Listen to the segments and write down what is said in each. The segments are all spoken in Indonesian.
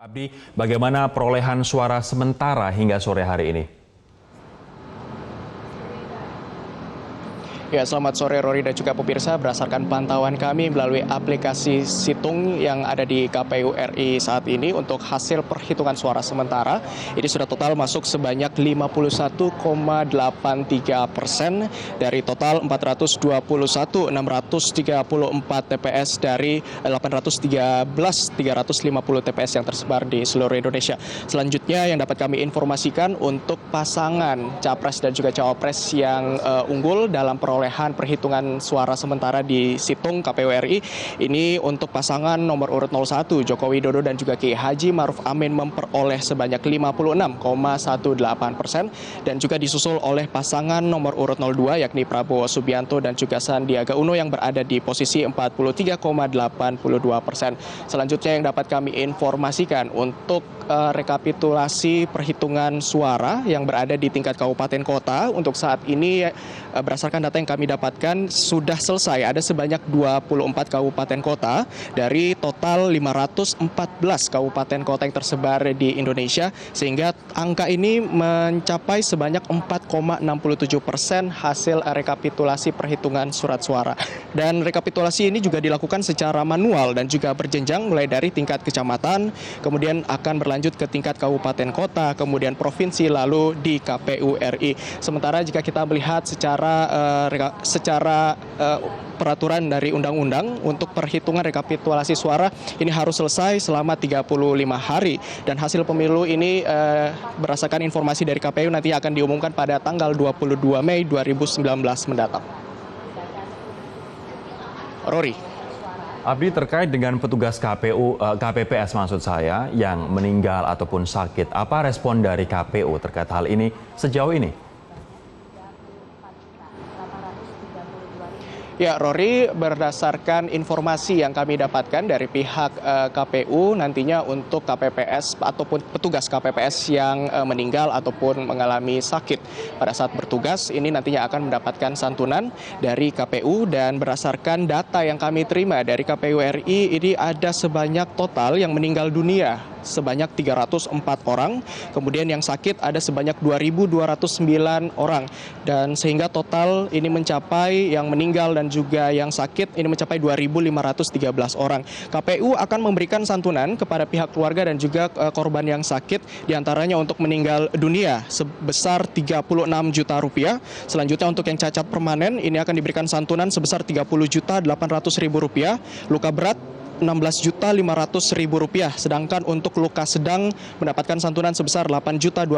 Abdi, bagaimana perolehan suara sementara hingga sore hari ini? Ya, selamat sore Rory dan juga pemirsa. Berdasarkan pantauan kami melalui aplikasi Situng yang ada di KPU RI saat ini untuk hasil perhitungan suara sementara, ini sudah total masuk sebanyak 51,83% dari total 421.634 TPS dari 813.350 TPS yang tersebar di seluruh Indonesia. Selanjutnya yang dapat kami informasikan untuk pasangan Capres dan juga Cawapres yang unggul dalam perolehan perhitungan suara sementara di Situng KPU RI. Ini untuk pasangan nomor urut 01 Joko Widodo dan juga Kiai Haji Maruf Amin memperoleh sebanyak 56,18% dan juga disusul oleh pasangan nomor urut 02 yakni Prabowo Subianto dan juga Sandiaga Uno yang berada di posisi 43,82%. Selanjutnya yang dapat kami informasikan untuk rekapitulasi perhitungan suara yang berada di tingkat kabupaten kota untuk saat ini berdasarkan data yang kami dapatkan sudah selesai. Ada sebanyak 24 kabupaten kota dari total 514 kabupaten kota yang tersebar di Indonesia, sehingga angka ini mencapai sebanyak 4,67% hasil rekapitulasi perhitungan surat suara. Dan rekapitulasi ini juga dilakukan secara manual dan juga berjenjang mulai dari tingkat kecamatan, kemudian akan berlanjut ke tingkat kabupaten kota, kemudian provinsi, lalu di KPU RI. Sementara jika kita melihat secara peraturan dari undang-undang untuk perhitungan rekapitulasi suara ini harus selesai selama 35 hari dan hasil pemilu ini berdasarkan informasi dari KPU nanti akan diumumkan pada tanggal 22 Mei 2019 mendatang. Rory. Abdi, terkait dengan petugas KPPS maksud saya yang meninggal ataupun sakit, apa respon dari KPU terkait hal ini sejauh ini? Ya, Rory, berdasarkan informasi yang kami dapatkan dari pihak KPU, nantinya untuk KPPS ataupun petugas KPPS yang meninggal ataupun mengalami sakit pada saat bertugas, ini nantinya akan mendapatkan santunan dari KPU. Dan berdasarkan data yang kami terima dari KPU RI, ini ada sebanyak total yang meninggal dunia sebanyak 304 orang, kemudian yang sakit ada sebanyak 2.209 orang, dan sehingga total ini mencapai yang meninggal dan juga yang sakit ini mencapai 2.513 orang. KPU akan memberikan santunan kepada pihak keluarga dan juga korban yang sakit, diantaranya untuk meninggal dunia sebesar 36 juta rupiah. Selanjutnya untuk yang cacat permanen ini akan diberikan santunan sebesar 30.800.000 rupiah, luka berat 16.500.000 rupiah, sedangkan untuk luka sedang mendapatkan santunan sebesar 8.250.000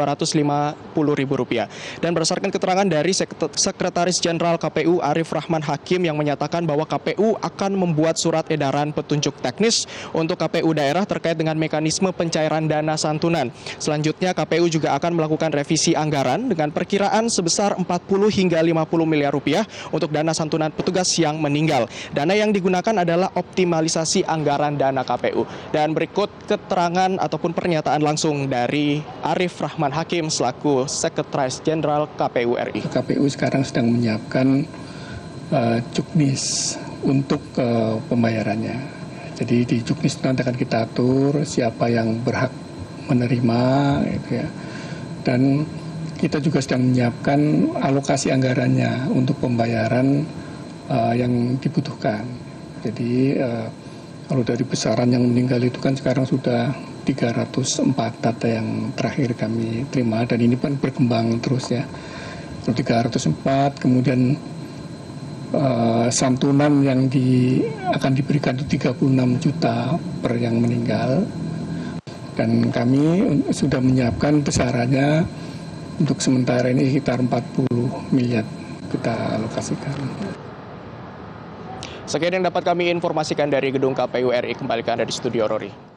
rupiah. Dan berdasarkan keterangan dari Sekretaris Jenderal KPU Arif Rahman Hakim yang menyatakan bahwa KPU akan membuat surat edaran petunjuk teknis untuk KPU daerah terkait dengan mekanisme pencairan dana santunan. Selanjutnya KPU juga akan melakukan revisi anggaran dengan perkiraan sebesar 40 hingga 50 miliar rupiah untuk dana santunan petugas yang meninggal. Dana yang digunakan adalah optimalisasi anggaran dana KPU. Dan berikut keterangan ataupun pernyataan langsung dari Arif Rahman Hakim selaku Sekretaris Jenderal KPU RI. KPU sekarang sedang menyiapkan juknis untuk pembayarannya. Jadi di juknis nanti akan kita atur siapa yang berhak menerima, gitu ya. Dan kita juga sedang menyiapkan alokasi anggarannya untuk pembayaran yang dibutuhkan. Jadi kalau dari besaran yang meninggal itu kan sekarang sudah 304 data yang terakhir kami terima, dan ini kan berkembang terus ya. 304, kemudian santunan yang akan diberikan itu 36 juta per yang meninggal. Dan kami sudah menyiapkan besarannya untuk sementara ini sekitar 40 miliar kita alokasikan. Sekian yang dapat kami informasikan dari gedung KPU RI. Kembali ke Anda di studio, Rory.